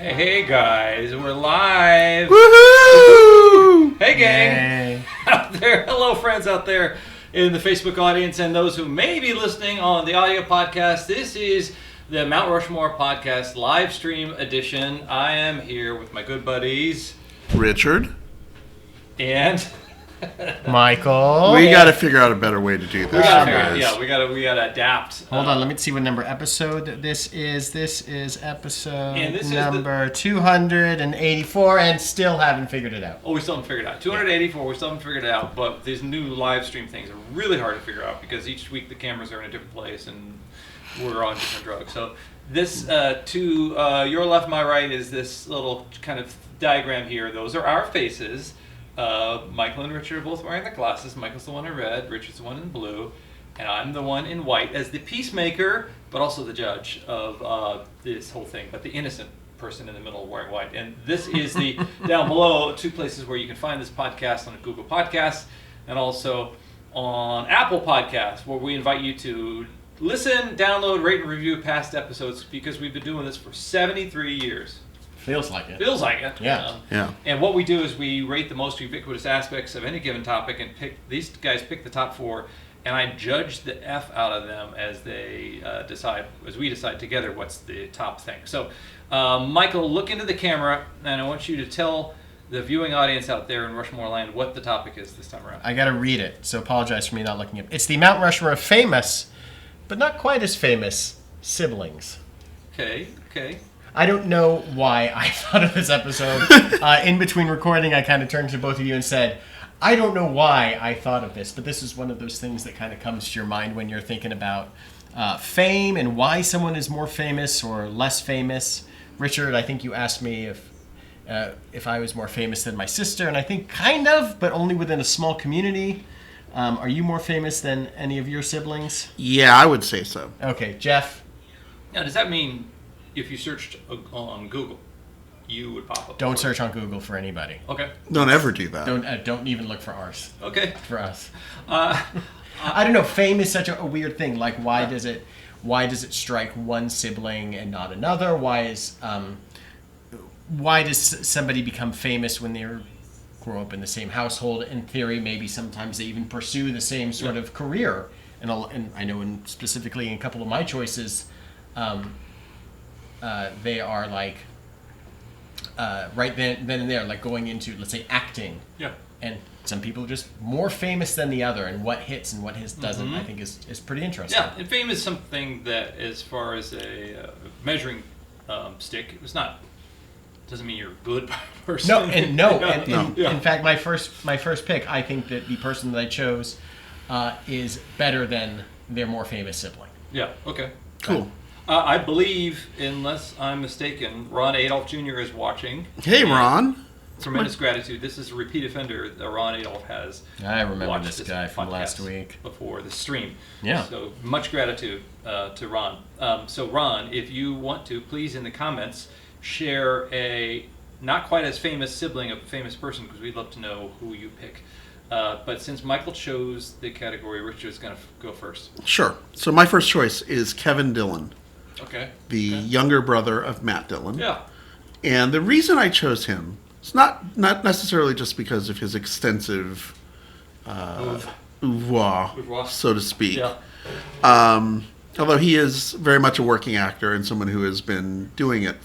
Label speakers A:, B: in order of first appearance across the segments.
A: Hey guys, we're live.
B: Woohoo!
A: Hey gang. Out there, hello friends out there in the Facebook audience and those who may be listening on the audio podcast. This is the Mount Rushmore podcast live stream edition. I am here with my good buddies
B: Richard.
A: And
C: Michael.
B: We got to figure out a better way to do this.
A: we gotta adapt.
C: Hold on, let me see what number episode this is. This is episode
A: And this is
C: number 284 and still haven't figured it out.
A: Oh, we still haven't figured it out. 284, we still haven't figured it out. But these new live stream things are really hard to figure out because each week the cameras are in a different place and we're on different drugs. So this, to your left, my right, is this little kind of diagram here. Those are our faces. Michael and Richard are both wearing the glasses. Michael's the one in red, Richard's the one in blue, and I'm the one in white as the peacemaker, but also the judge of this whole thing, but the innocent person in the middle wearing white. And this is the, down below, two places where you can find this podcast on Google Podcasts and also on Apple Podcasts, where we invite you to listen, download, rate, and review past episodes because we've been doing this for 73 years.
C: Feels like it.
A: Feels like it.
C: Yeah.
B: Yeah.
A: And what we do is we rate the most ubiquitous aspects of any given topic and these guys pick the top four, and I judge the F out of them as they we decide together what's the top thing. So, Michael, look into the camera, and I want you to tell the viewing audience out there in Rushmore Land what the topic is this time around.
C: I gotta read it, so apologize for me not looking at it. It's the Mount Rushmore of famous, but not quite as famous, siblings.
A: Okay.
C: I don't know why I thought of this episode. In between recording, I kind of turned to both of you and said, I don't know why I thought of this, but this is one of those things that kind of comes to your mind when you're thinking about fame and why someone is more famous or less famous. Richard, I think you asked me if I was more famous than my sister, and I think kind of, but only within a small community. Are you more famous than any of your siblings?
B: Yeah, I would say so.
C: Okay, Jeff?
A: Now, does that mean if you searched on Google, you would pop up?
C: Don't search on Google for anybody.
A: Okay.
B: Don't ever do that.
C: Don't even look for ours.
A: Okay.
C: For us. I don't know. Fame is such a weird thing. Like, why does it strike one sibling and not another? Why does somebody become famous when they grow up in the same household? In theory, maybe sometimes they even pursue the same sort of career. And I know, specifically in a couple of my choices, they are like right then and there, like going into, let's say, acting.
A: Yeah.
C: And some people are just more famous than the other, and what hits and what doesn't, I think, is pretty interesting.
A: Yeah, and fame is something that, as far as a measuring stick, doesn't mean you're a good person.
C: In fact, my first pick, I think that the person that I chose is better than their more famous sibling.
A: Yeah. Okay.
B: Cool.
A: I believe, unless I'm mistaken, Ron Adolph Jr. is watching.
B: Hey, Ron.
A: Tremendous gratitude. This is a repeat offender that Ron Adolph has.
C: I remember
A: watched
C: this guy from last week.
A: Before the stream.
C: Yeah.
A: So much gratitude to Ron. So Ron, if you want to, please in the comments share a not quite as famous sibling of a famous person, because we'd love to know who you pick. But since Michael chose the category, Richard's going to go first.
B: Sure. So my first choice is Kevin Dillon.
A: Okay.
B: The younger brother of Matt Dillon.
A: Yeah.
B: And the reason I chose him is not necessarily just because of his extensive oeuvre, so to speak.
A: Yeah.
B: Although he is very much a working actor and someone who has been doing it,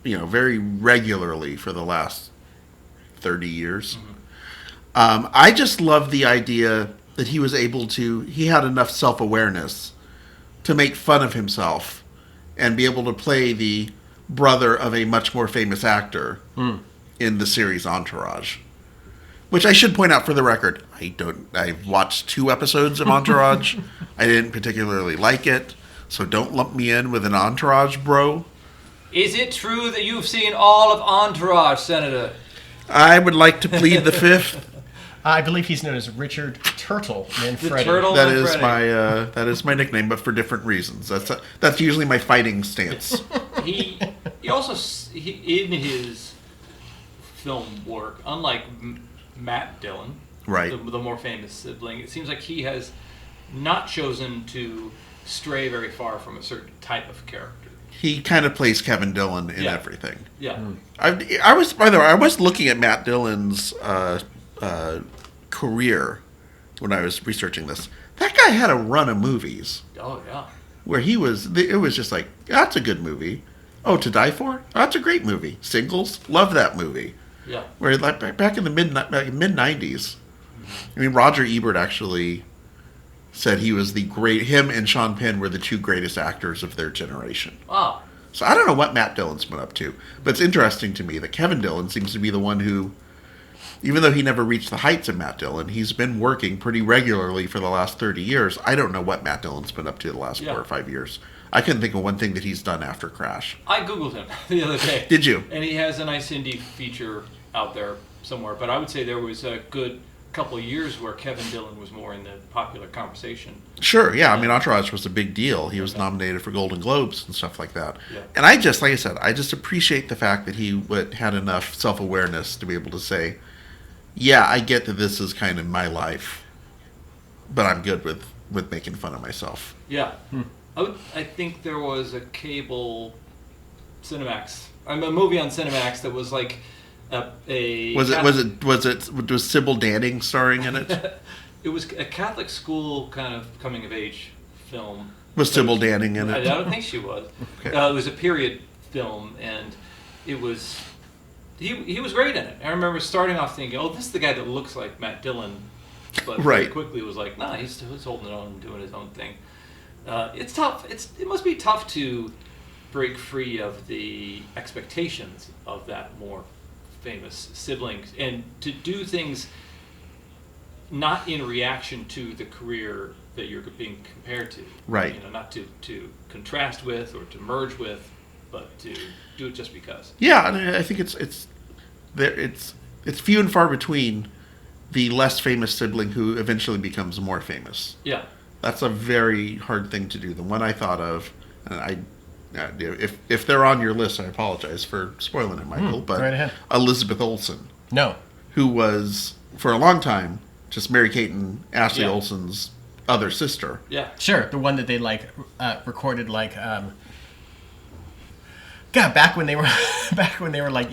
B: very regularly for the last 30 years. Mm-hmm. I just love the idea that he had enough self-awareness to make fun of himself and be able to play the brother of a much more famous actor in the series Entourage. Which I should point out for the record, I've watched 2 episodes of Entourage. I didn't particularly like it, so don't lump me in with an Entourage bro.
A: Is it true that you've seen all of Entourage, Senator?
B: I would like to plead the fifth.
C: I believe he's known as Richard Turtle Manfredi.
B: That is my nickname, but for different reasons. That's usually my fighting stance.
A: He also in his film work, unlike Matt Dillon,
B: right,
A: the more famous sibling, it seems like he has not chosen to stray very far from a certain type of character.
B: He kind of plays Kevin Dillon in
A: Yeah.
B: everything.
A: Yeah.
B: I was, by the way, I was looking at Matt Dillon's career when I was researching this. That guy had a run of movies
A: Oh yeah.
B: where it was just like, that's a good movie. Oh, To Die For? Oh, that's a great movie. Singles? Love that movie.
A: Yeah.
B: Where like back in the mid 90s. I mean, Roger Ebert actually said him and Sean Penn were the two greatest actors of their generation.
A: Wow.
B: So I don't know what Matt Dillon's been up to, but it's interesting to me that Kevin Dillon seems to be the one who, even though he never reached the heights of Matt Dillon, he's been working pretty regularly for the last 30 years. I don't know what Matt Dillon's been up to the last 4 or 5 years. I couldn't think of one thing that he's done after Crash.
A: I Googled him the other day.
B: Did you?
A: And he has a nice indie feature out there somewhere. But I would say there was a good couple of years where Kevin Dillon was more in the popular conversation.
B: Sure, yeah. I mean, Entourage was a big deal. He was nominated for Golden Globes and stuff like that.
A: Yeah.
B: And I just, like I said, I just appreciate the fact that he had enough self-awareness to be able to say, yeah, I get that this is kind of my life, but I'm good with making fun of myself.
A: Yeah. I think there was a cable Cinemax, a movie on Cinemax that was like
B: Was Sybil Danning starring in it?
A: It was a Catholic school kind of coming of age film.
B: Was Sybil Danning in
A: I
B: it?
A: don't think she was.
B: Okay.
A: It was a period film, and it was he was great in it. I remember starting off thinking, "Oh, this is the guy that looks like Matt Dillon," but very
B: Right.
A: quickly was like, "Nah, he's holding it on and doing his own thing." It's tough. It must be tough to break free of the expectations of that more famous siblings and to do things not in reaction to the career that you're being compared to.
B: Right.
A: You know, not to contrast with or to merge with, but to do it just because.
B: Yeah, and I think it's few and far between the less famous sibling who eventually becomes more famous.
A: Yeah.
B: That's a very hard thing to do. The one I thought of, and if they're on your list, I apologize for spoiling it, Michael. But
C: right ahead.
B: Elizabeth Olsen,
C: No.
B: who was for a long time just Mary-Kate and Ashley
A: Yeah.
B: Olsen's other sister.
A: Yeah.
C: Sure, the one that they recorded back when they were like,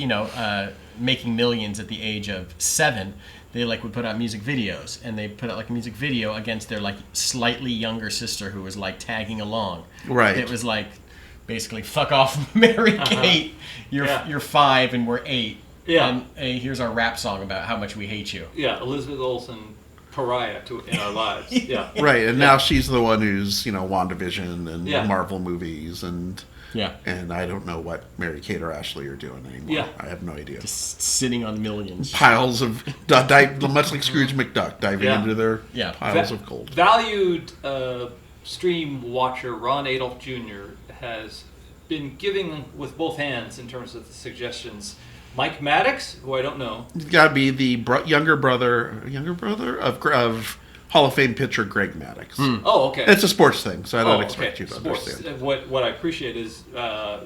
C: making millions at the age of 7, they would put out music videos, and they put out a music video against their slightly younger sister who was tagging along.
B: Right.
C: It was basically fuck off, Mary Kate. You're 5 and we're 8.
A: Yeah.
C: And hey, here's our rap song about how much we hate you.
A: Yeah. Elizabeth Olsen, pariah in our lives. Yeah.
B: Right, and now she's the one who's WandaVision and
A: Yeah.
B: Marvel movies and
C: Yeah.
B: I don't know what Mary-Kate or Ashley are doing anymore.
A: Yeah.
B: I have no idea.
C: Just sitting on millions.
B: Piles of much like Scrooge McDuck diving
A: Yeah.
B: into their
C: Yeah.
B: piles of gold.
A: Valued stream watcher Ron Adolph Jr. has been giving with both hands in terms of the suggestions. Mike Maddox, who I don't know.
B: He's got to be the younger brother of Hall of Fame pitcher Greg Maddox.
A: Oh, okay.
B: It's a sports thing, so I don't
A: Oh,
B: expect
A: okay.
B: you to
A: Sports.
B: understand.
A: What I appreciate is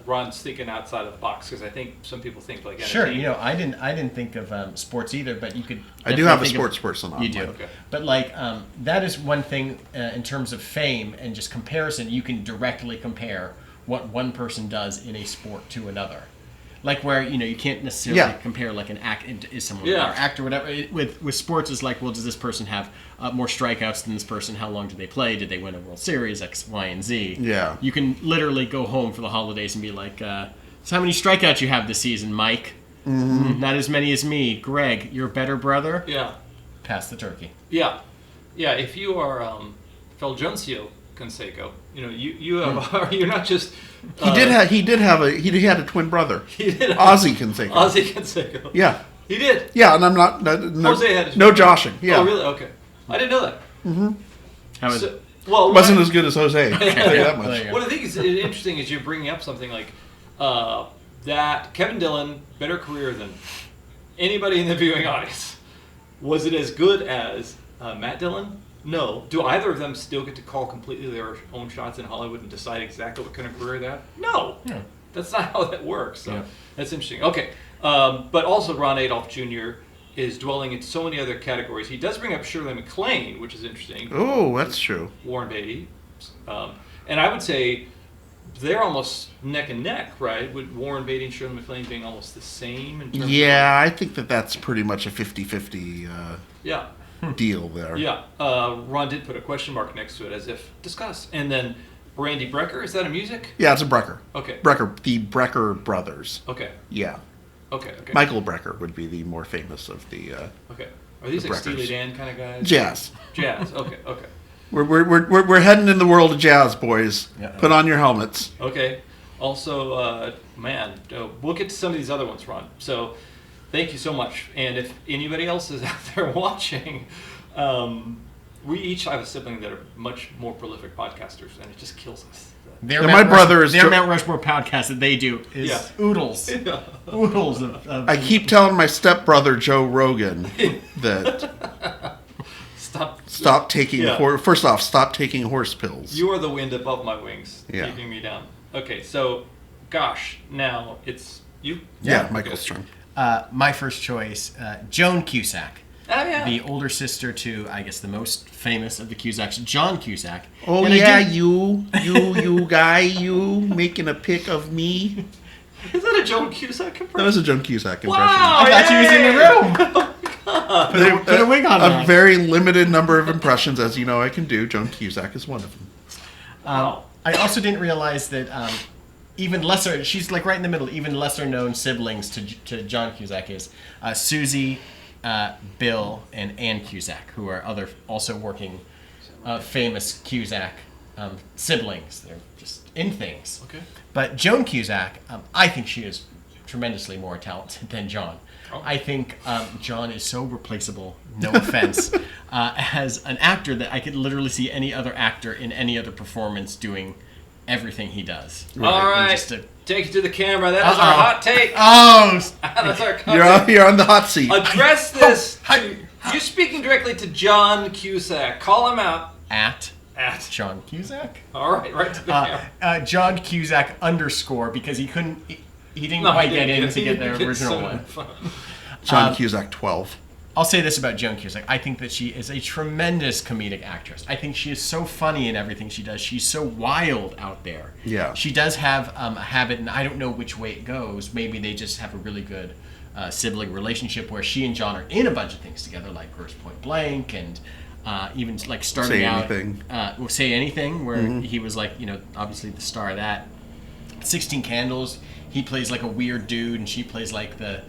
A: Ron's thinking outside of the box because I think some people think
C: Sure,
A: entertainment.
C: I didn't think of sports either, but you could.
B: I do have a
C: definitely think
B: sports
C: of-
B: person on.
C: You do,
B: mine.
A: Okay.
C: but that is one thing in terms of fame and just comparison. You can directly compare what one person does in a sport to another. Where you can't necessarily
B: Yeah.
C: compare an act is someone
A: Yeah.
C: an actor or whatever. With sports is well, does this person have more strikeouts than this person? How long did they play? Did they win a World Series? X, Y, and Z.
B: Yeah.
C: You can literally go home for the holidays and be like, so how many strikeouts you have this season, Mike? Not as many as me. Greg, your better brother?
A: Yeah.
C: Pass the turkey.
A: Yeah. Yeah. If you are Fulgencio Canseco, you have you're not just.
B: He had a twin brother.
A: He did.
B: Ozzy Canseco.
A: Ozzy Canseco.
B: Yeah.
A: He did.
B: Yeah, and I'm not no,
A: Jose had
B: no joshing. Yeah.
A: Oh, really? Okay. I didn't know that.
C: How is
A: So, well,
B: Wasn't as good as Jose. I'll tell you that much.
C: There you go.
A: What I think is interesting is you're bringing up something like that Kevin Dillon, better career than anybody in the viewing audience. Was it as good as Matt Dillon? No. Do either of them still get to call completely their own shots in Hollywood and decide exactly what kind of career they have? No.
C: Yeah.
A: That's not how that works. So
C: Yeah.
A: that's interesting. Okay. But also Ron Adolph Jr. is dwelling in so many other categories. He does bring up Shirley MacLaine, which is interesting.
B: Oh, that's true.
A: Warren Beatty. And I would say they're almost neck and neck, right? With Warren Beatty and Shirley MacLaine being almost the same in terms
B: Yeah, I think that's pretty much a 50-50
A: yeah.
B: deal there.
A: Yeah. Ron did put a question mark next to it as if discuss. And then Randy Brecker, is that a music?
B: Yeah, it's a Brecker.
A: Okay.
B: Brecker, the Brecker brothers.
A: Okay.
B: Yeah.
A: Okay.
B: Michael Brecker would be the more famous of the
A: Okay. Are these
B: the
A: like
B: Breckers.
A: Steely Dan kind of guys?
B: Jazz.
A: Jazz. Okay.
B: We're heading in the world of jazz, boys.
C: Yeah.
B: Put on your helmets.
A: Okay. Also, we'll get to some of these other ones, Ron. So, thank you so much. And if anybody else is out there watching, we each have a sibling that are much more prolific podcasters, and it just kills us.
C: Their
B: And
C: Mount
B: my brother is
C: their
B: jo-
C: Mount Rushmore podcast that they do is
A: Yeah.
C: oodles.
A: Yeah.
C: Oodles of
B: I keep telling my stepbrother Joe Rogan that stop taking
A: Yeah.
B: first off, stop taking horse pills.
A: You are the wind above my wings,
B: Yeah.
A: keeping me down. Okay, so, gosh, now it's you?
B: yeah, Michael's turn.
C: my first choice, Joan Cusack.
A: Oh, yeah.
C: The older sister to, I guess, the most famous of the Cusacks, John Cusack.
B: Oh
C: And I
B: yeah,
C: did-
B: you guy, you making a pic of me.
A: Is that a Joan Cusack impression?
B: That was a Joan Cusack impression.
A: Wow!
C: I thought she was in the
A: yay!
C: room. Put a wig on
B: A
C: that.
B: very limited number of impressions, as you know, I can do. Joan Cusack is one of them.
A: Wow.
C: I also didn't realize that even lesser, she's like right in the middle, even lesser known siblings to John Cusack is Susie, Bill, and Ann Cusack, who are other also working famous Cusack siblings. They're just in things.
A: Okay.
C: But Joan Cusack, I think she is tremendously more talented than John.
A: Oh.
C: I think John is so replaceable, no offense, as an actor that I could literally see any other actor in any other performance doing everything he does.
A: All right.
C: And just to-
A: Take it to the camera. That is
C: Uh-oh.
A: our hot take.
C: Oh!
A: That's our hot take.
B: You're on the hot seat.
A: Address this. You're speaking directly to John Cusack. Call him out.
C: At
A: At.
C: John Cusack?
A: All right, right to the camera.
C: John Cusack _ because he couldn't... He didn't
A: No,
C: quite
A: he
C: get
A: didn't
C: in to get the original one.
B: John Cusack 12.
C: I'll say this about Joan Cusack. I think that she is a tremendous comedic actress. I think she is so funny in everything she does. She's so wild out there.
B: Yeah.
C: She does have a habit, and I don't know which way it goes. Maybe they just have a really good sibling relationship where she and John are in a bunch of things together, like Grosse Point Blank, and even like starting
B: Say
C: out...
B: Anything.
C: Say Anything, where he was like, obviously the star of that. 16 Candles, he plays like a weird dude, and she plays like the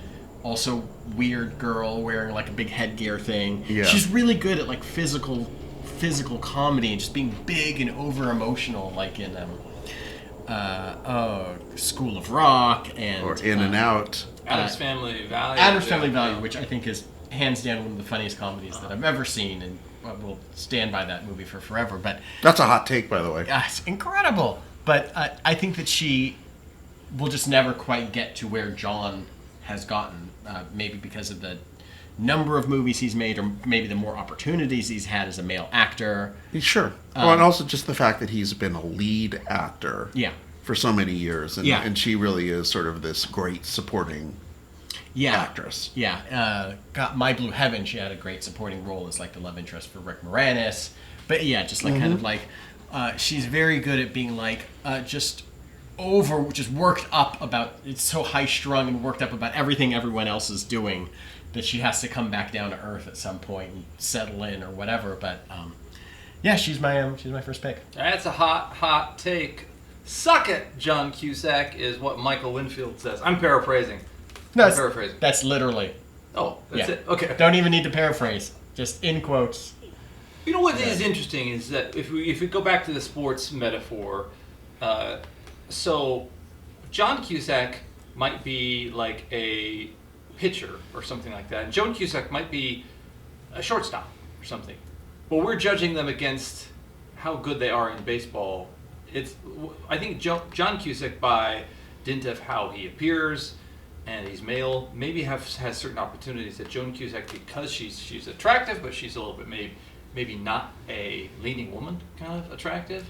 C: also weird girl wearing like a big headgear thing.
B: Yeah.
C: She's really good at like physical comedy and just being big and over emotional, like in School of Rock and
B: Or In and Out.
A: Addams Family Value.
C: Adam's Family Value, which I think is hands down one of the funniest comedies that I've ever seen, and will stand by that movie for forever. But
B: That's a hot take, by the way.
C: it's incredible. But I think that she will just never quite get to where John has gotten, maybe because of the number of movies he's made, or maybe the more opportunities he's had as a male actor.
B: Sure. Well, and also just the fact that he's been a lead actor
C: Yeah.
B: for so many years. And,
C: Yeah.
B: and she really is sort of this great supporting actress.
C: Yeah. Got My Blue Heaven, she had a great supporting role as like the love interest for Rick Moranis. But yeah, just like kind of like, she's very good at being like, just worked up about, it's so high strung and worked up about everything everyone else is doing that she has to come back down to earth at some point and settle in or whatever. But yeah, she's my first pick.
A: That's a hot take. Suck it, John Cusack, is what Michael Winfield says. I'm paraphrasing.
C: No,
A: I'm paraphrasing.
C: That's literally.
A: Oh, that's
C: Yeah.
A: it. Okay.
C: Don't even need to paraphrase. Just in quotes.
A: You know what is interesting is that if we go back to the sports metaphor, so John Cusack might be like a pitcher or something like that, and Joan Cusack might be a shortstop or something. But we're judging them against how good they are in baseball. I think John Cusack, by dint of how he appears and he's male, maybe has certain opportunities that Joan Cusack, because she's attractive, but she's a little bit maybe not a leading woman kind of attractive.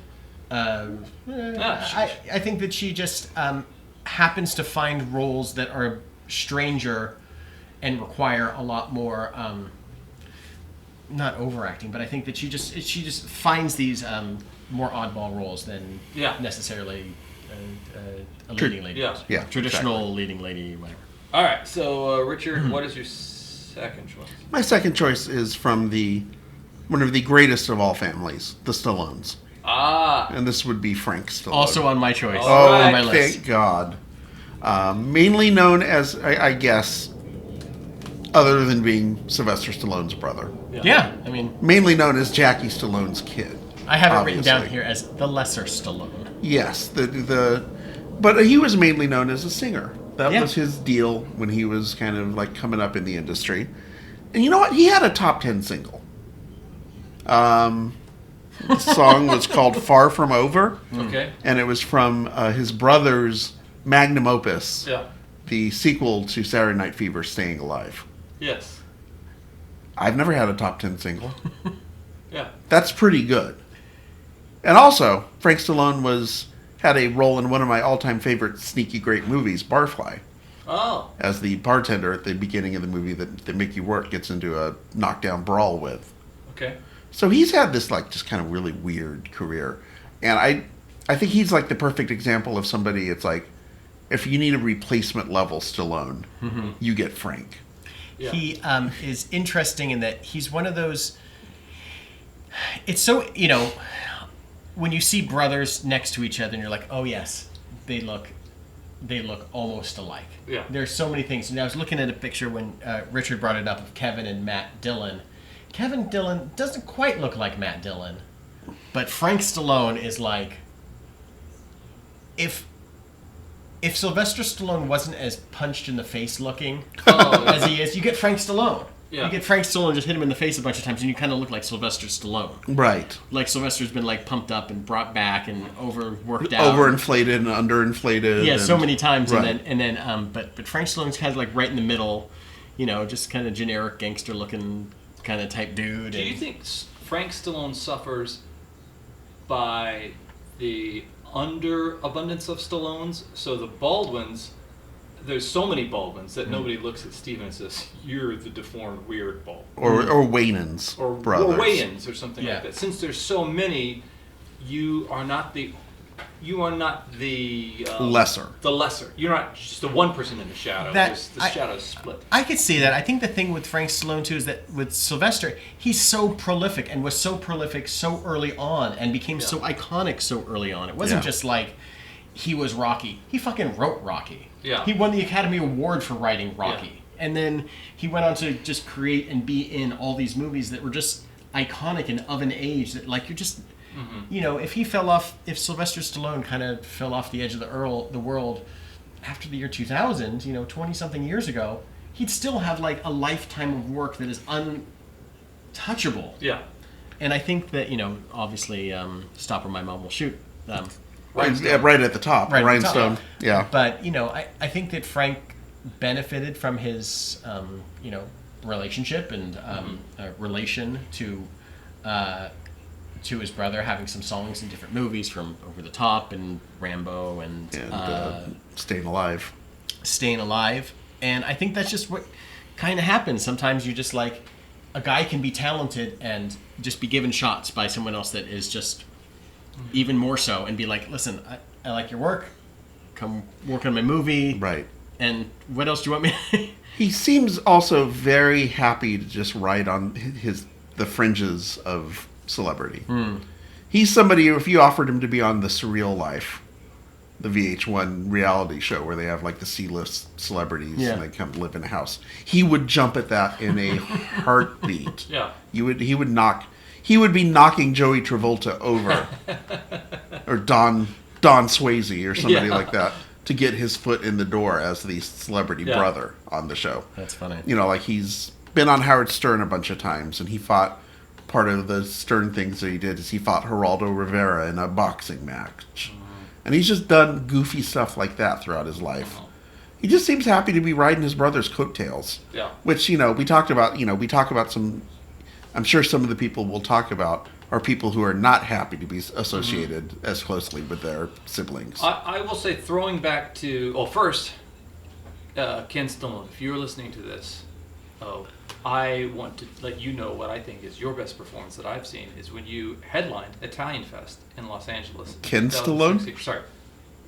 C: I think that she just happens to find roles that are stranger and require a lot more, not overacting, but I think that she just finds these more oddball roles than necessarily a leading lady.
A: Yeah.
C: Traditional leading lady, whatever.
A: All right. So, Richard, what is your second choice?
B: My second choice is from one of the greatest of all families, the Stallones.
A: Ah.
B: And this would be Frank Stallone.
C: Also on my choice.
B: Oh,
C: on my list.
B: thank God. Mainly known as, I guess, other than being Sylvester Stallone's brother.
C: Yeah, I mean...
B: Mainly known as Jackie Stallone's kid.
C: I have it
B: obviously.
C: written down here as the lesser Stallone.
B: Yes, but he was mainly known as a singer. That
C: Yeah.
B: was his deal when he was kind of like coming up in the industry. And you know what? He had a top 10 single. The song was called Far From Over.
A: Okay.
B: And it was from his brother's magnum opus,
A: Yeah.
B: the sequel to Saturday Night Fever, Staying Alive.
A: Yes.
B: I've never had a top 10 single.
A: Yeah.
B: That's pretty good. And also, Frank Stallone had a role in one of my all-time favorite sneaky great movies, Barfly,
A: Oh.
B: as the bartender at the beginning of the movie that Mickey Rourke gets into a knockdown brawl with.
A: Okay.
B: So he's had this like just kind of really weird career. And I think he's like the perfect example of somebody, it's like, if you need a replacement level Stallone, you get Frank.
A: Yeah.
C: He is interesting in that he's one of those... It's so, when you see brothers next to each other and you're like, oh yes, they look almost alike.
A: Yeah.
C: There's so many things. And I was looking at a picture when Richard brought it up of Kevin and Matt Dillon. Kevin Dillon doesn't quite look like Matt Dillon, but Frank Stallone is like... If Sylvester Stallone wasn't as punched in the face looking as he is, you get Frank Stallone.
A: Yeah.
C: You get Frank Stallone, just hit him in the face a bunch of times, and you kind of look like Sylvester Stallone.
B: Right.
C: Like Sylvester's been like pumped up and brought back and overworked out.
B: Overinflated and underinflated.
C: Yeah,
B: and,
C: so many times,
B: right.
C: and then but Frank Stallone's kind of like right in the middle, just kind of generic gangster looking kind of type dude.
A: Do you think Frank Stallone suffers by the underabundance of Stallones? So the Baldwins, there's so many Baldwins that nobody looks at Steven and says, "You're the deformed, weird Baldwin."
B: Or Wayans brothers.
A: Or Wayans or something
C: Yeah.
A: like that. Since there's so many, you are not the
B: lesser.
A: The lesser. You're not just the one person in the shadow. The shadow's split.
C: I could see that. I think the thing with Frank Stallone too is that with Sylvester, he's so prolific and was so prolific so early on and became so iconic so early on. It wasn't just like he was Rocky. He fucking wrote Rocky.
A: Yeah.
C: He won the Academy Award for writing Rocky.
A: Yeah.
C: And then he went on to just create and be in all these movies that were just iconic and of an age that like you're just if Sylvester Stallone kind of fell off the edge of the world after the year 2000, 20-something years ago, he'd still have like a lifetime of work that is untouchable.
A: Yeah.
C: And I think that, obviously, Stop or My Mom Will Shoot.
B: Right at the top.
C: Right at the
B: Rhinestone.
C: top.
B: Yeah.
C: But, I think that Frank benefited from his, relationship and relation to his brother, having some songs in different movies from Over the Top and Rambo and
B: Staying Alive.
C: Staying Alive. And I think that's just what kind of happens. Sometimes you just like, a guy can be talented and just be given shots by someone else that is just even more so and be like, listen, I like your work. Come work on my movie.
B: Right.
C: And what else do you want me to...
B: He seems also very happy to just ride on the fringes of celebrity. He's somebody, if you offered him to be on The Surreal Life, the VH1 reality show where they have like the C-list celebrities and they come live in a house, he would jump at that in a heartbeat.
A: Yeah.
B: He would be knocking Joey Travolta over or Don Swayze or somebody like that to get his foot in the door as the celebrity brother on the show.
C: That's funny.
B: Like he's been on Howard Stern a bunch of times, and he fought. Part of the Stern things that he did is he fought Geraldo Rivera in a boxing match. And he's just done goofy stuff like that throughout his life. He just seems happy to be riding his brother's coattails.
A: Yeah.
B: Which, we talk about some, I'm sure some of the people we'll talk about are people who are not happy to be associated as closely with their siblings.
A: I will say, throwing back to, first, Ken Stallone, if you're listening to this, I want to let you know what I think is your best performance that I've seen is when you headlined Italian Fest in Los Angeles.
B: Ken Stallone?
A: Sorry.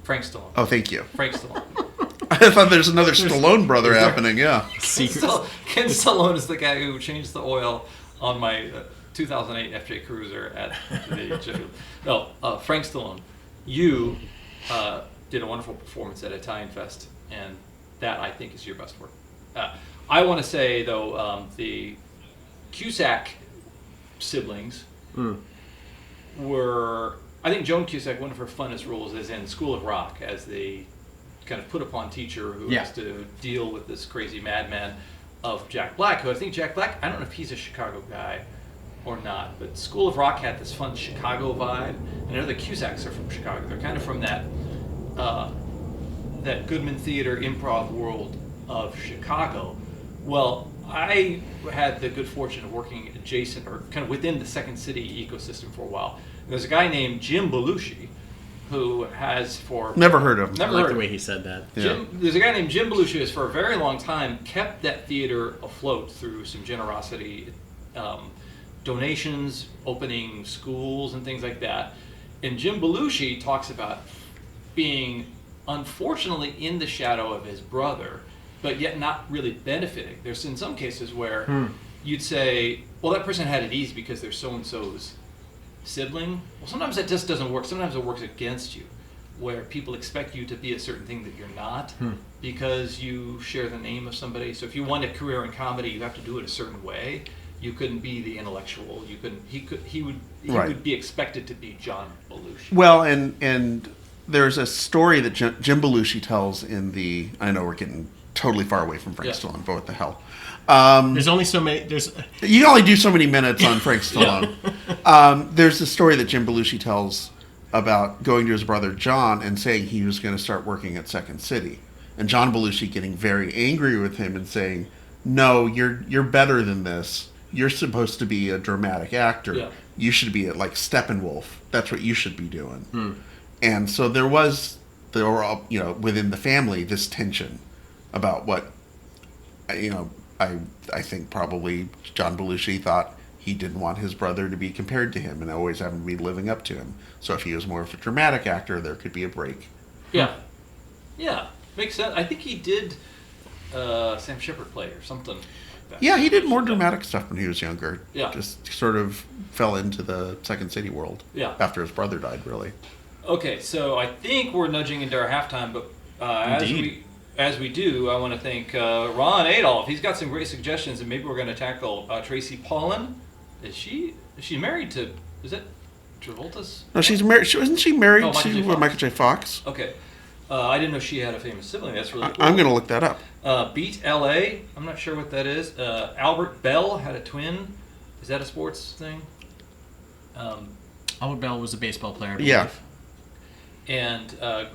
A: Frank Stallone.
B: Oh, thank you.
A: Frank Stallone.
B: I thought there's another Stallone brother happening. Yeah.
A: Ken Stallone is the guy who changed the oil on my 2008 FJ Cruiser at the Sheffield. No, Frank Stallone, you did a wonderful performance at Italian Fest, and that I think is your best work. I want to say though, the Cusack siblings were. I think Joan Cusack, one of her funnest roles is in School of Rock as the kind of put upon teacher who has to deal with this crazy madman of Jack Black, who I think Jack Black, I don't know if he's a Chicago guy or not, but School of Rock had this fun Chicago vibe, and I know the Cusacks are from Chicago. They're kind of from that that Goodman Theater improv world of Chicago. Well, I had the good fortune of working adjacent or kind of within the Second City ecosystem for a while. There's a guy named Jim Belushi who has for...
B: Never heard of him.
C: I like the way he said that.
A: There's a guy named Jim Belushi who has for a very long time kept that theater afloat through some generosity, donations, opening schools and things like that. And Jim Belushi talks about being unfortunately in the shadow of his brother, but yet not really benefiting. There's in some cases where you'd say, well, that person had it easy because they're so-and-so's sibling. Well, sometimes that just doesn't work. Sometimes it works against you, where people expect you to be a certain thing that you're not because you share the name of somebody. So if you want a career in comedy, you have to do it a certain way. You couldn't be the intellectual. You couldn't. He would be expected to be John Belushi.
B: Well, and there's a story that Jim Belushi tells in the. I know we're getting totally far away from Frank Stallone, but what the hell?
C: There's only so many.
B: You can only do so many minutes on Frank Stallone. There's a story that Jim Belushi tells about going to his brother John and saying he was going to start working at Second City, and John Belushi getting very angry with him and saying, "No, you're better than this. You're supposed to be a dramatic actor.
A: Yeah.
B: You should be at like Steppenwolf. That's what you should be doing." And so there were within the family this tension about what I think probably John Belushi thought he didn't want his brother to be compared to him and always having to be living up to him. So if he was more of a dramatic actor, there could be a break.
A: Yeah, makes sense. I think he did Sam Shepard play or something like that.
B: Yeah, he did more dramatic stuff when he was younger.
A: Yeah.
B: Just sort of fell into the Second City world.
A: Yeah.
B: After his brother died, really.
A: Okay, so I think we're nudging into our halftime, but as we do, I want to thank Ron Adolph. He's got some great suggestions, and maybe we're going to tackle Tracy Pollan. Is she married to? Is it Travolta's?
B: No, she's married. Wasn't she married
A: Michael
B: to Michael J. Fox?
A: Okay, I didn't know she had a famous sibling. That's really cool.
B: I'm going to look that up.
A: Beat L.A. I'm not sure what that is. Albert Bell had a twin. Is that a sports thing?
C: Albert Bell was a baseball player, I believe.
B: Yeah.
A: And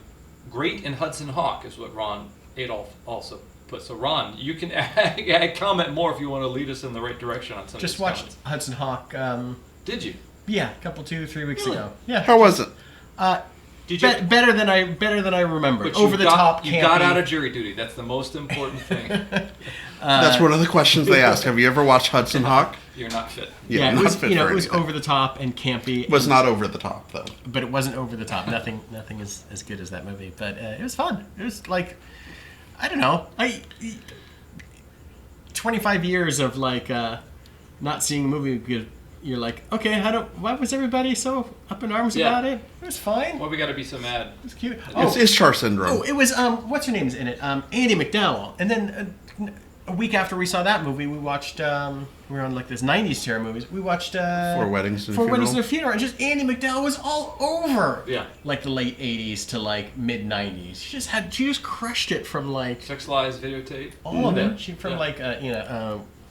A: Great and Hudson Hawk is what Ron Adolph also put. So Ron, you can comment more if you want to lead us in the right direction on some
C: Just
A: of these
C: watched
A: comments.
C: Hudson Hawk.
A: Did you?
C: Yeah, a couple 2-3 weeks
A: Really?
C: ago. Yeah.
B: How was it?
A: Did you?
C: Better than I remember.
A: But
C: Over the top.
A: You got out of jury duty. That's the most important thing.
B: That's one of the questions they ask. Have you ever watched Hudson Hawk?
A: You're not fit.
C: Yeah,
B: I'm
C: it
B: not
C: was
B: fit
C: it
B: for
C: was
B: anything.
C: over the top and campy.
B: It was not over the top, though.
C: But it wasn't over the top. Nothing is as good as that movie. But it was fun. It was like, I don't know. 25 years of like not seeing a movie. You're like, okay, why was everybody so up in arms about it? It was fine.
A: Why we got to be so mad?
C: It was cute.
B: It's Char syndrome.
C: Oh, it was what's her name's in it? Andie MacDowell. And then a week after we saw that movie, we watched. We were on like this '90s terror movies. We watched
B: Four Weddings and a
C: Four
B: Funeral.
C: Weddings and a Funeral, and just Andie MacDowell was all over.
A: Yeah.
C: Like the late '80s to like mid '90s. She just crushed it from like
A: Sex Lies videotape.
C: all of it. She from like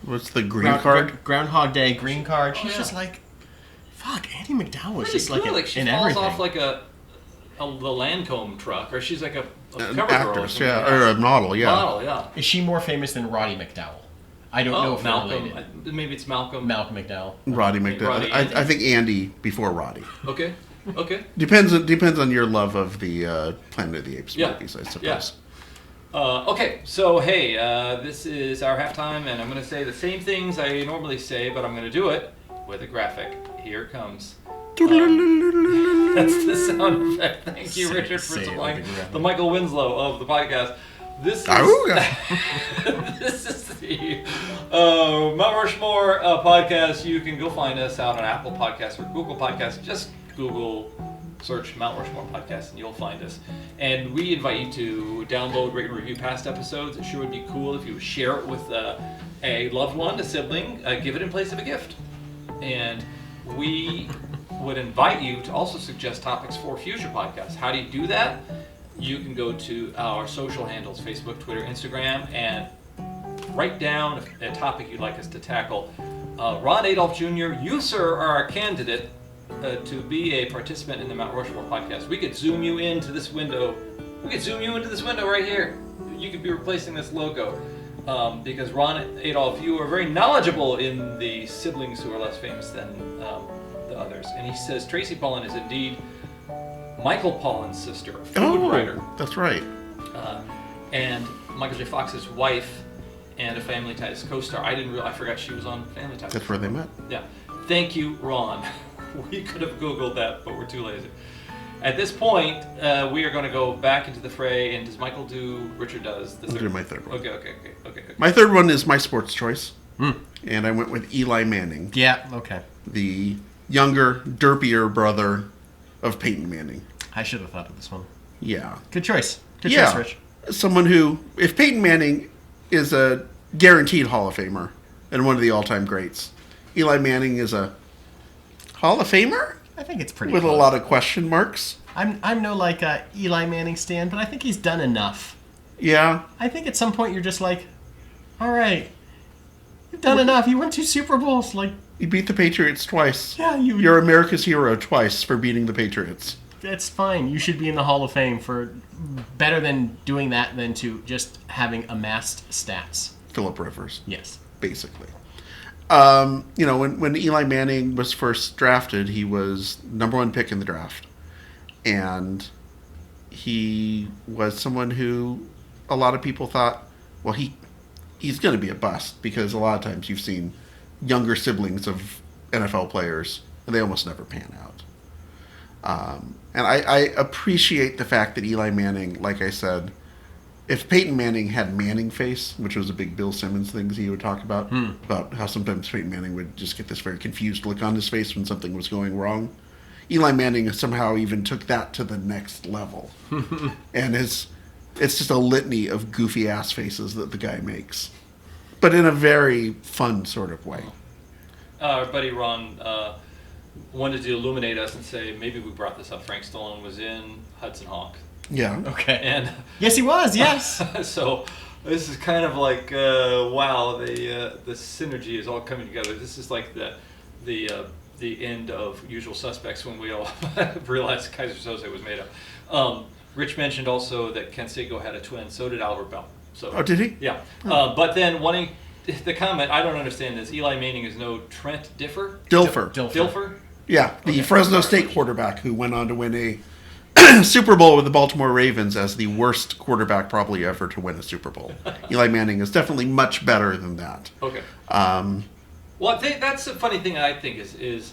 B: What's the green card?
C: Groundhog Day, Green Card. She's
A: yeah.
C: just like, fuck. Andie MacDowell was
A: Really
C: just like
A: good. Like she
C: in
A: falls
C: everything.
A: off like the Lancome truck, or she's like a
B: An
A: cover girl.
B: actress,
A: or
B: yeah,
A: something.
B: or a model, yeah.
A: Model, yeah.
C: Is she more famous than Roddy McDowell? I don't know if they're
A: Malcolm.
C: related.
A: Maybe it's Malcolm.
C: Malcolm McDowell.
B: Roddy McDowell.
A: Roddy.
B: I think Andy before Roddy.
A: Okay.
B: Depends on your love of the Planet of the Apes movies, I suppose.
A: Okay, so hey, this is our halftime, and I'm going to say the same things I normally say, but I'm going to do it with a graphic. Here it comes. That's the sound effect. Thank you, Richard, for
C: Say it
A: supplying
C: like a grandma.
A: the Michael Winslow of the podcast. This is this is the Mount Rushmore podcast. You can go find us out on Apple Podcasts or Google Podcasts. Just Google search Mount Rushmore podcast and you'll find us. And we invite you to download, rate, and review past episodes. It sure would be cool if you would share it with a loved one, a sibling. Give it in place of a gift. And we would invite you to also suggest topics for future podcasts. How do you do that? You can go to our social handles, Facebook, Twitter, Instagram, and write down a topic you'd like us to tackle. Ron Adolph Jr., you, sir, are a candidate to be a participant in the Mount Rushmore podcast. We could zoom you into this window. We could zoom you into this window right here. You could be replacing this logo. Because Ron Adolph, you are very knowledgeable in the siblings who are less famous than the others. And he says Tracy Pollan is indeed Michael Pollan's sister, a food writer.
B: That's right.
A: And Michael J. Fox's wife and a Family Ties co-star. I forgot she was on Family Ties.
B: That's where they met.
A: Yeah. Thank you, Ron. We could have Googled that, but we're too lazy. At this point, we are going to go back into the fray, and does Michael do, Richard does, the
B: I'll
A: third
B: do my third one.
A: Okay.
B: My third one is my sports choice. And I went with Eli Manning,
C: Yeah, okay.
B: the younger, derpier brother of Peyton Manning.
C: I should have thought of this one.
B: Yeah.
C: Good choice. Good choice, Rich.
B: Someone who, if Peyton Manning is a guaranteed Hall of Famer and one of the all-time greats, Eli Manning is a Hall of Famer?
C: I think it's pretty
B: With
C: close.
B: a lot of question marks.
C: I'm no like Eli Manning stan, but I think he's done enough.
B: Yeah.
C: I think at some point you're just like, all right, you've done enough. You won 2 Super Bowls. Like,
B: You beat the Patriots twice.
C: yeah,
B: You're America's hero twice for beating the Patriots.
C: that's fine. You should be in the Hall of Fame for better than doing that than to just having amassed stats.
B: Phillip Rivers,
C: Yes.
B: basically. When Eli Manning was first drafted, he was number 1 pick in the draft. And he was someone who a lot of people thought, well, he's going to be a bust, because a lot of times you've seen younger siblings of NFL players, and they almost never pan out. And I appreciate the fact that Eli Manning, like I said, if Peyton Manning had Manning face, which was a big Bill Simmons thing he would talk about how sometimes Peyton Manning would just get this very confused look on his face when something was going wrong. Eli Manning somehow even took that to the next level. And it's just a litany of goofy ass faces that the guy makes, but in a very fun sort of way.
A: Our buddy Ron wanted to illuminate us and say, maybe we brought this up. Frank Stallone was in Hudson Hawk.
B: Yeah.
C: Okay.
A: And
C: Yes, he was. Yes.
A: so this is kind of like, wow, the synergy is all coming together. This is like the end of Usual Suspects when we all realized Kaiser Soze was made up. Rich mentioned also that Ken Sego had a twin. So did Albert Bell. So
B: Oh, did he?
A: yeah. But then wanting the comment, I don't understand this. Eli Manning is no Trent Dilfer.
B: Dilfer. Yeah, the Fresno State quarterback who went on to win a Super Bowl with the Baltimore Ravens as the worst quarterback probably ever to win a Super Bowl. Eli Manning is definitely much better than that.
A: Okay. Well, that's the funny thing I think is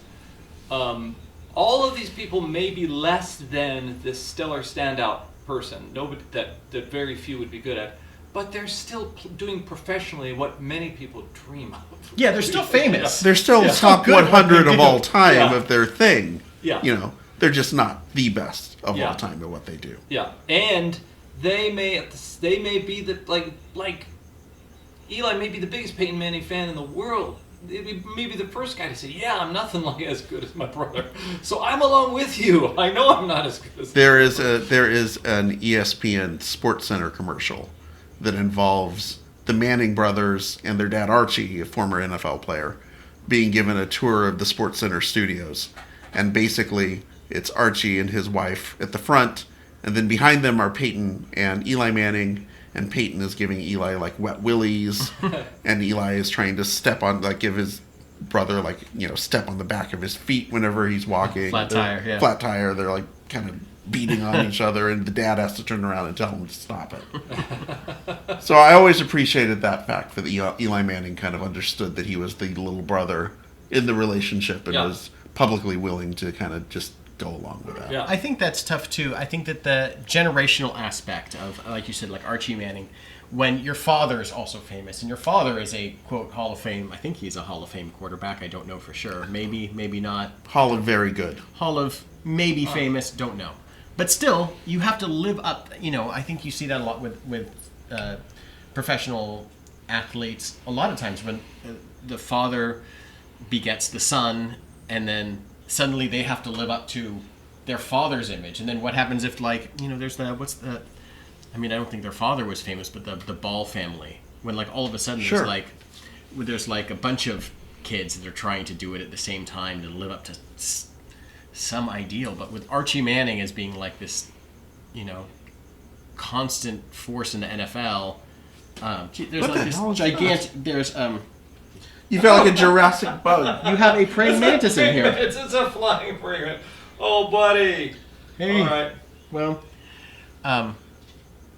A: all of these people may be less than this stellar standout person, nobody that very few would be good at, but they're still doing professionally what many people dream of.
C: Yeah, they're still famous.
B: They're still top
C: Still good at what
B: 100
C: they
B: of
C: do.
B: all time
A: Yeah.
B: of their thing.
A: Yeah.
B: They're just not the best of
A: Yeah.
B: all time at what they do.
A: Yeah, and they may be the like Eli may be the biggest Peyton Manning fan in the world. Maybe the first guy to say, "Yeah, I'm nothing like as good as my brother." So I'm along with you. I know I'm not as good as.
B: There is an ESPN Sports Center commercial that involves the Manning brothers and their dad Archie, a former NFL player, being given a tour of the Sports Center studios, and basically it's Archie and his wife at the front, and then behind them are Peyton and Eli Manning. And Peyton is giving Eli wet willies, and Eli is trying to give his brother step on the back of his feet whenever he's walking.
C: Flat tire, yeah.
B: Flat tire. They're kind of beating on each other, and the dad has to turn around and tell him to stop it. So I always appreciated that fact that Eli Manning kind of understood that he was the little brother in the relationship and
A: Yeah.
B: was publicly willing to kind of just go along with that.
A: Yeah.
C: I think that's tough too. I think that the generational aspect of, like you said, like Archie Manning, when your father is also famous, and your father is a, quote, Hall of Fame, I think he's a Hall of Fame quarterback, I don't know for sure. Maybe, maybe not.
B: Hall of very good.
C: Hall of maybe famous, don't know. But still, you have to live up, I think you see that a lot with professional athletes. A lot of times when the father begets the son, and then suddenly they have to live up to their father's image. And then what happens if, there's I don't think their father was famous, but the Ball family. When, all of a sudden
B: Sure.
C: there's a bunch of kids that are trying to do it at the same time to live up to some ideal. But with Archie Manning as being this, constant force in the NFL, there's
B: What the
C: this
B: hell is
C: gigantic. There's
B: You felt like a Jurassic bug.
C: you have a praying mantis in here.
A: It's a flying praying mantis. Oh, buddy.
C: Hey.
A: All right.
C: Well,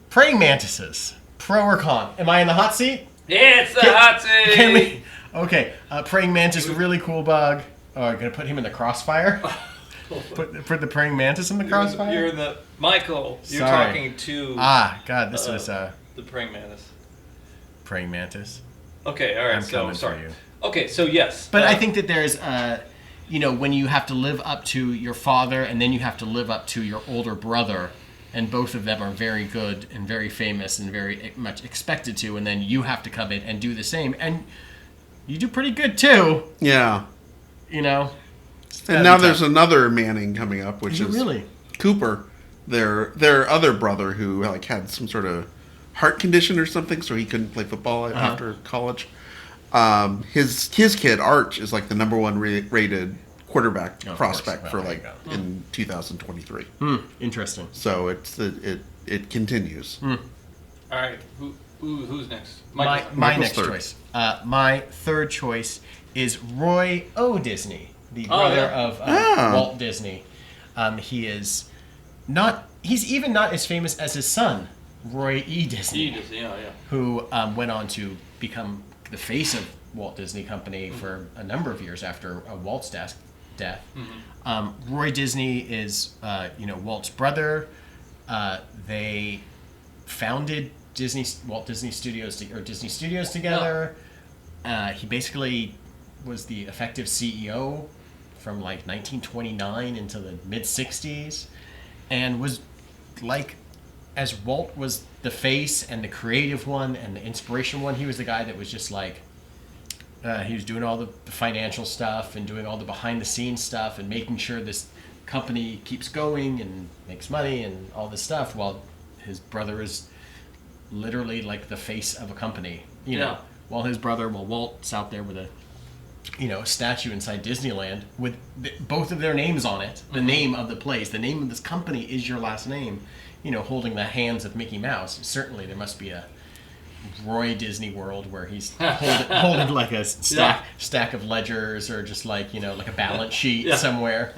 C: praying mantises, pro or con? Am I in the hot seat?
A: It's the hot seat.
C: Can we? Okay, praying mantis, really cool bug. Oh, I'm gonna put him in the crossfire. Put the praying mantis in the crossfire.
A: You're in the Michael. You're
C: Sorry.
A: talking to
C: God, this was
A: the praying mantis.
C: praying mantis.
A: Okay, all right.
C: I'm
A: so
C: coming
A: sorry.
C: for you.
A: Okay, so yes.
C: But I think that there's, when you have to live up to your father, and then you have to live up to your older brother, and both of them are very good and very famous and very much expected to, and then you have to come in and do the same, and you do pretty good too.
B: Yeah. And now there's another Manning coming up, which is
C: really
B: Cooper, their other brother who had some sort of heart condition or something, so he couldn't play football after college. His kid Arch is the number one rated quarterback prospect for in 2023.
C: Interesting.
B: So it continues.
A: All right. Who's next?
C: My
B: Michael's
C: next
B: third.
C: choice. My third choice is Roy O. Disney, the brother of Walt Disney. He is not. He's even not as famous as his son, Roy E. Disney, who went on to become the face of Walt Disney Company for a number of years after Walt's death. Roy Disney is, Walt's brother. They founded Walt Disney Studios together. He basically was the effective CEO from 1929 into the mid 60s, and was as Walt was the face and the creative one and the inspiration one, he was the guy that was just he was doing all the financial stuff and doing all the behind the scenes stuff and making sure this company keeps going and makes money and all this stuff, while his brother is literally the face of a company, while Walt's out there with a statue inside Disneyland with both of their names on it, the name of the place, the name of this company is your last name, holding the hands of Mickey Mouse. Certainly there must be a Roy Disney World where he's holding a stack of ledgers, or just like a balance sheet somewhere.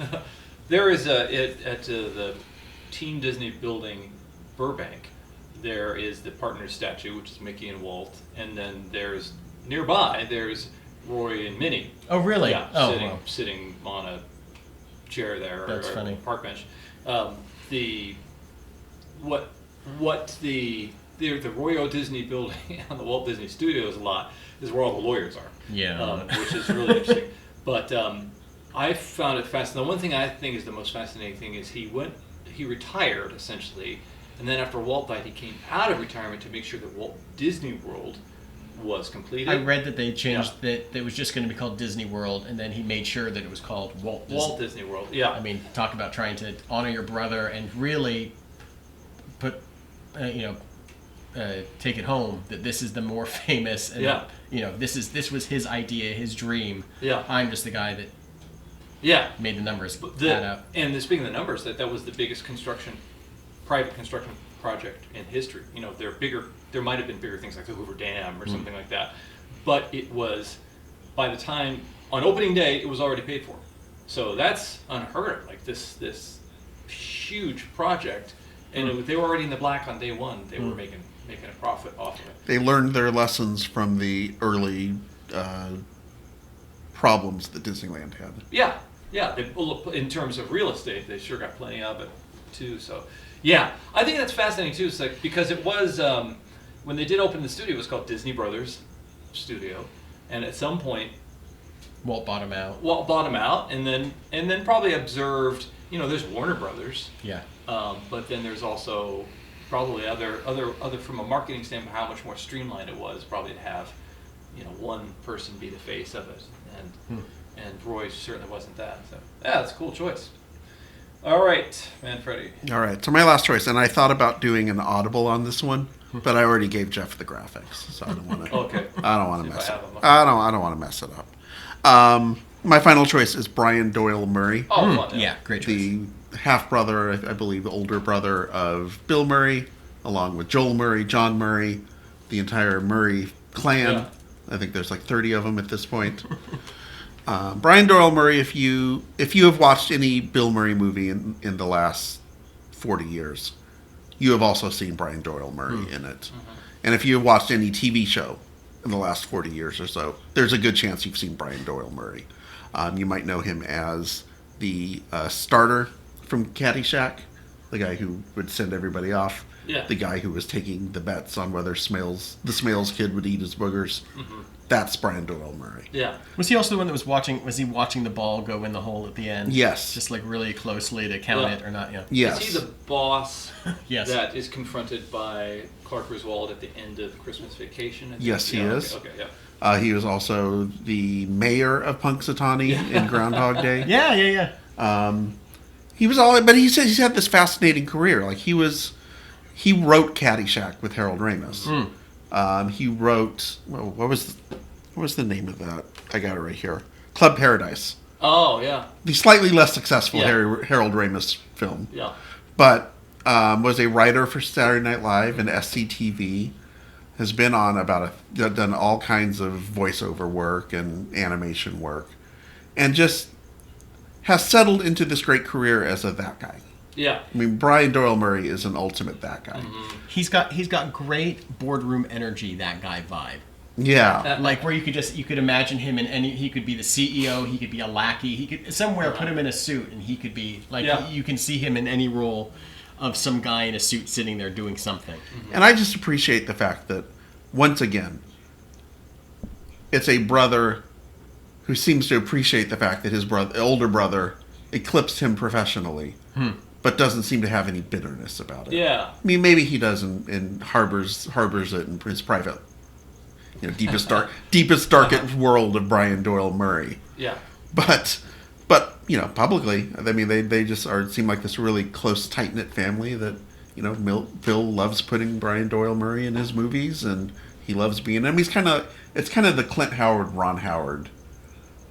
A: There is at the Team Disney building, Burbank. There is the partner statue, which is Mickey and Walt, and then there's Roy and Minnie.
C: Oh, really?
A: Yeah, sitting on a chair there,
C: That's
A: or
C: funny.
A: Park bench. The Roy O. Disney building on the Walt Disney Studios lot is where all the lawyers are.
C: Yeah.
A: Which is really interesting. But I found it fascinating. The one thing I think is the most fascinating thing is he retired essentially, and then after Walt died, he came out of retirement to make sure that Walt Disney World was completed.
C: I read that they changed that it was just going to be called Disney World, and then he made sure that it was called Walt
A: Disney World. Yeah.
C: I mean, talk about trying to honor your brother and really put, take it home that this is the more famous, and this was his idea, his dream.
A: Yeah. I'm
C: just the guy that made the numbers add up.
A: And speaking of the numbers, that was the biggest private construction project in history. There might have been bigger things like the Hoover Dam or something like that, but it was, by the time on opening day, it was already paid for. So that's unheard of. This huge project, and they were already in the black on day one. They were making a profit off of it.
B: They learned their lessons from the early problems that Disneyland had.
A: Yeah, Yeah, in terms of real estate, they sure got plenty of it too. So, yeah, I think that's fascinating too. It's like, because it was when they did open the studio, it was called Disney Brothers Studio, and at some point
C: Walt bought him out.
A: Walt bought him out, and then probably observed. There's Warner Brothers.
C: Yeah.
A: But then there's also probably other from a marketing standpoint, how much more streamlined it was probably to have one person be the face of it, and Roy certainly wasn't that. So yeah, that's a cool choice. All right, Manfredi.
B: All right, so my last choice, and I thought about doing an audible on this one, but I already gave Jeff the graphics, so I don't want to.
A: Okay.
B: I don't want to
A: See if
B: mess
A: I
B: it
A: have
B: up.
A: them.
B: I don't want to mess it up. My final choice is Brian Doyle Murray,
A: Oh, fun,
C: Yeah, great choice.
B: the half brother, I believe, older brother of Bill Murray, along with Joel Murray, John Murray, the entire Murray clan.
A: Yeah.
B: I think there's like 30 of them at this point. Brian Doyle Murray, if you have watched any Bill Murray movie in the last 40 years, you have also seen Brian Doyle Murray in it. And if you have watched any TV show in the last 40 years or so, there's a good chance you've seen Brian Doyle Murray. You might know him as the starter from Caddyshack, the guy who would send everybody off.
A: Yeah.
B: The guy who was taking the bets on whether the Smales kid would eat his boogers. That's Brian Doyle Murray.
A: Yeah.
C: Was he also the one that was watching? Was he watching the ball go in the hole at the end?
B: Yes.
C: Just like really closely to count it or not? Yeah.
B: Yes.
A: Is he the boss
C: Yes.
A: that is confronted by Clark Griswold at the end of Christmas Vacation? I think?
B: Yes, he is.
A: Okay, yeah.
B: He was also the mayor of Punxsutawney in Groundhog Day.
C: Yeah.
B: He was all, but he's had this fascinating career. Like he wrote Caddyshack with Harold Ramis. He wrote, what was the name of that? I got it right here. Club Paradise.
A: Oh, yeah.
B: The slightly less successful
A: Yeah.
B: Harold Ramis film.
A: Yeah.
B: But was a writer for Saturday Night Live and SCTV. Has been on done all kinds of voiceover work and animation work, and just has settled into this great career as that guy.
A: Yeah.
B: I mean, Brian Doyle Murray is an ultimate that guy.
C: He's got great boardroom energy. That guy vibe.
B: Yeah.
C: Like where you could imagine him in any. He could be the CEO. He could be a lackey. He could somewhere put him in a suit, and he could be like you can see him in any role of some guy in a suit sitting there doing something.
B: And I just appreciate the fact that, once again, it's a brother who seems to appreciate the fact that his older brother eclipsed him professionally, but doesn't seem to have any bitterness about it.
A: Yeah.
B: I mean, maybe he does and harbors it in his private, deepest darkest world of Brian Doyle Murray.
A: Yeah.
B: But publicly, I mean, they just seem like this really close, tight knit family that Bill loves putting Brian Doyle Murray in his movies, and he loves being in them. It's kind of the Clint Howard, Ron Howard.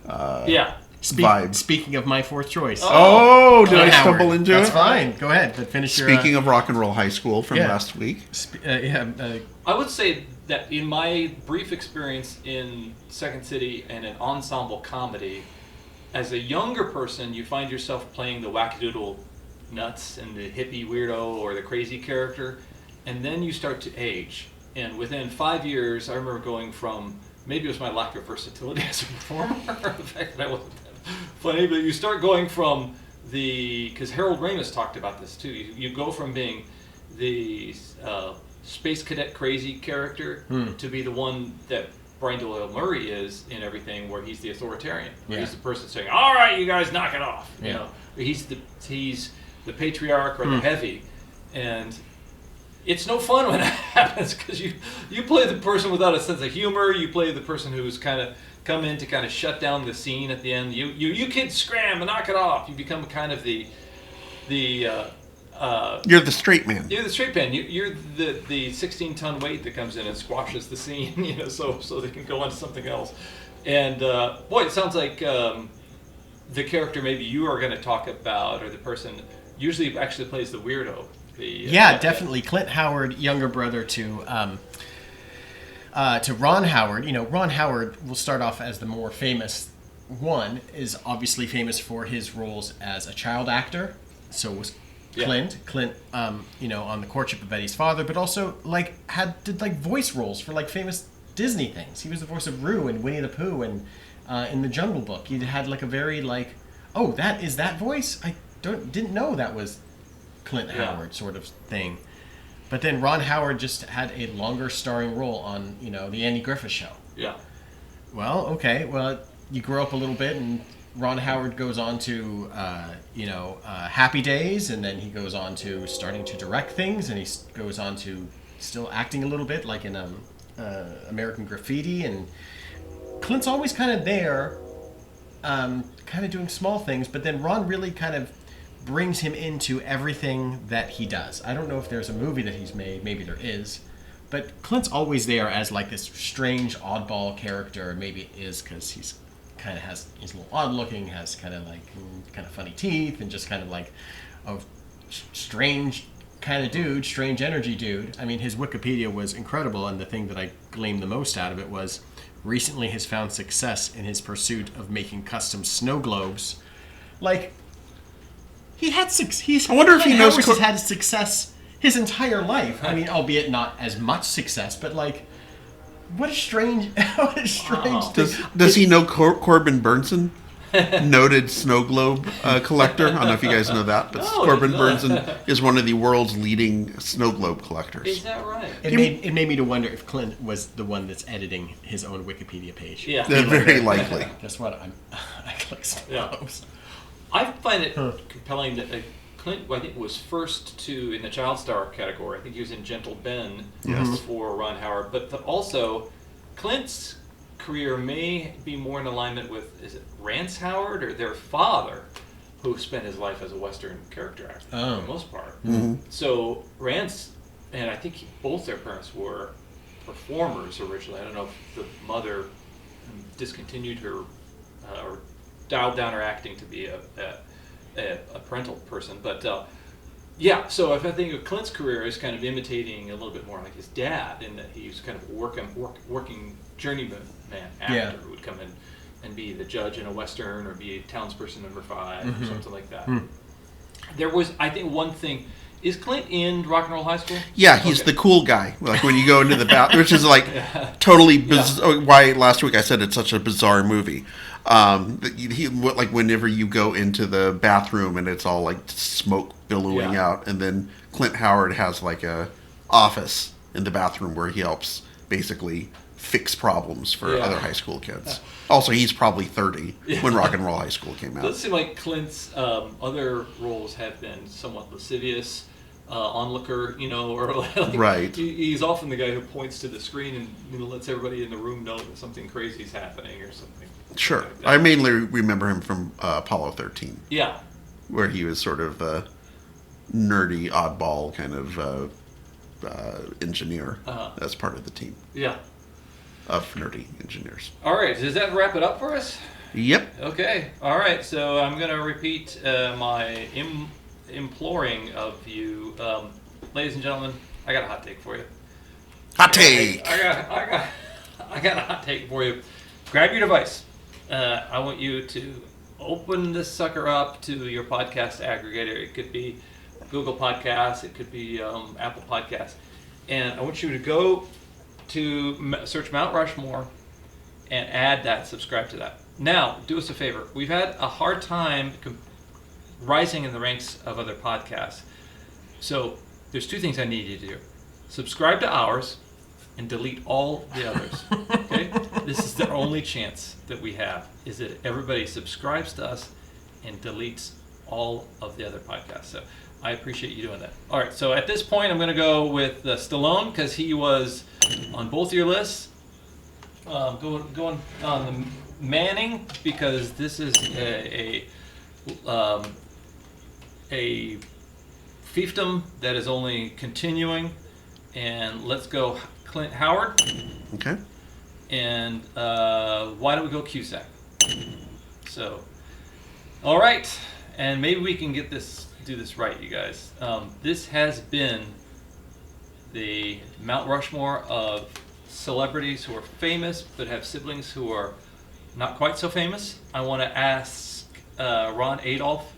A: Yeah.
B: Vibe.
C: Speaking of my fourth choice.
B: Oh, did I
C: Clint
B: stumble
C: Howard.
B: into
C: That's
B: it?
C: fine. Go ahead. But finish your.
B: Speaking of Rock and Roll High School from last week.
A: I would say that in my brief experience in Second City and an ensemble comedy, as a younger person, you find yourself playing the wackadoodle nuts and the hippie weirdo or the crazy character, and then you start to age. And within 5 years, I remember going from, maybe it was my lack of versatility as a performer, the fact that I wasn't that funny, but you start going from because Harold Ramis talked about this too, you go from being the space cadet crazy character to be the one that Brian Doyle Murray is in everything, where he's the authoritarian. Where he's the person saying, "All right, you guys, knock it off." He's the patriarch or the heavy, and it's no fun when that happens, because you play the person without a sense of humor. You play the person who's kind of come in to kind of shut down the scene at the end. You kids scram and knock it off. You become kind of the
B: You're the straight man.
A: You're the straight man. You're the 16-ton weight that comes in and squashes the scene, so they can go on to something else. And boy, it sounds like the character maybe you are going to talk about, or the person usually actually plays the weirdo.
C: Definitely. Clint Howard, younger brother to Ron Howard. Ron Howard will start off as the more famous one, is obviously famous for his roles as a child actor. So was Clint. Clint, on The Courtship of Betty's Father, but also did voice roles for famous Disney things. He was the voice of Roo and Winnie the Pooh and in The Jungle Book. He had a very oh, that is that voice? I didn't know that was Clint Howard sort of thing. But then Ron Howard just had a longer starring role on, the Andy Griffith Show.
A: Yeah.
C: Well, okay. Well, you grow up a little bit, and Ron Howard goes on to, Happy Days, and then he goes on to starting to direct things, and he goes on to still acting a little bit, like in American Graffiti. And Clint's always kind of there, kind of doing small things, but then Ron really kind of brings him into everything that he does. I don't know if there's a movie that he's made, maybe there is, but Clint's always there as like this strange oddball character. Maybe it is because he's a little odd looking, has kind of funny teeth, and just kind of like a strange kind of dude, strange energy dude. I mean, his Wikipedia was incredible, and the thing that I gleaned the most out of it was recently has found success in his pursuit of making custom snow globes. Like, he had success.
B: I wonder if he knows.
C: He's had success his entire life. I mean, albeit not as much success, but like, what a strange thing.
B: Does he know Corbin Burnson? Noted snow globe collector. I don't know if you guys know that, but Corbin Burnson is one of the world's leading snow globe collectors.
A: Is that right?
C: It made me to wonder if Clint was the one that's editing his own Wikipedia page.
A: Yeah.
B: Very likely.
C: Guess what? I click snow globes.
A: I find it compelling that Clint, I think, was first in the child star category. I think he was in Gentle Ben before Ron Howard. But also, Clint's career may be more in alignment with, is it Rance Howard or their father, who spent his life as a Western character actor for the most part.
B: Mm-hmm.
A: So Rance, and I think both their parents were performers originally. I don't know if the mother discontinued her or dialed down her acting to be a parental person, but so if I think of Clint's career as kind of imitating a little bit more like his dad, in that he's kind of working journeyman actor who would come in and be the judge in a Western or be a townsperson number 5 or something like that. There was, I think, one thing. Is Clint in Rock and Roll High School?
B: Yeah, he's the cool guy. Like when you go into the bathroom, which is like totally bizarre. Why last week I said it's such a bizarre movie. Like whenever you go into the bathroom and it's all like smoke billowing out, and then Clint Howard has like a office in the bathroom where he helps basically fix problems for other high school kids. Also, he's probably 30 when Rock and Roll High School came out.
A: It does seem like Clint's other roles have been somewhat lascivious, onlooker, or like,
B: right.
A: He's often the guy who points to the screen and lets everybody in the room know that something crazy is happening or something.
B: Sure.
A: Like that.
B: I mainly remember him from Apollo 13.
A: Yeah.
B: Where he was sort of a nerdy, oddball kind of engineer as part of the team.
A: Yeah.
B: Of nerdy engineers.
A: All right. Does that wrap it up for us?
B: Yep.
A: Okay. All right. So I'm going to repeat my imploring of you, ladies and gentlemen. I got a hot take for you.
B: Hot take.
A: I got a hot take for you. Grab your device. I want you to open this sucker up to your podcast aggregator. It could be Google Podcasts. It could be Apple Podcasts. And I want you to go to search Mount Rushmore and add that, subscribe to that. Now, do us a favor. We've had a hard time rising in the ranks of other podcasts. So there's 2 things I need you to do. Subscribe to ours and delete all the others. Okay? This is the only chance that we have, is that everybody subscribes to us and deletes all of the other podcasts. So I appreciate you doing that. All right, so at this point, I'm going to go with Stallone, because he was on both of your lists. Going on the Manning, because this is a fiefdom that is only continuing. And let's go Clint Howard.
B: Okay.
A: And why don't we go Cusack? So, all right, and maybe we can do this right, you guys. This has been the Mount Rushmore of celebrities who are famous but have siblings who are not quite so famous. I want to ask Ron Adolph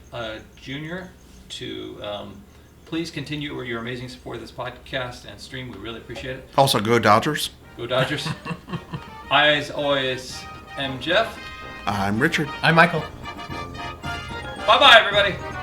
A: Jr. to please continue your amazing support of this podcast and stream. We really appreciate it.
B: Also, go Dodgers.
A: Go Dodgers. I, as always, am Jeff.
B: I'm Richard.
C: I'm Michael.
A: Bye-bye, everybody.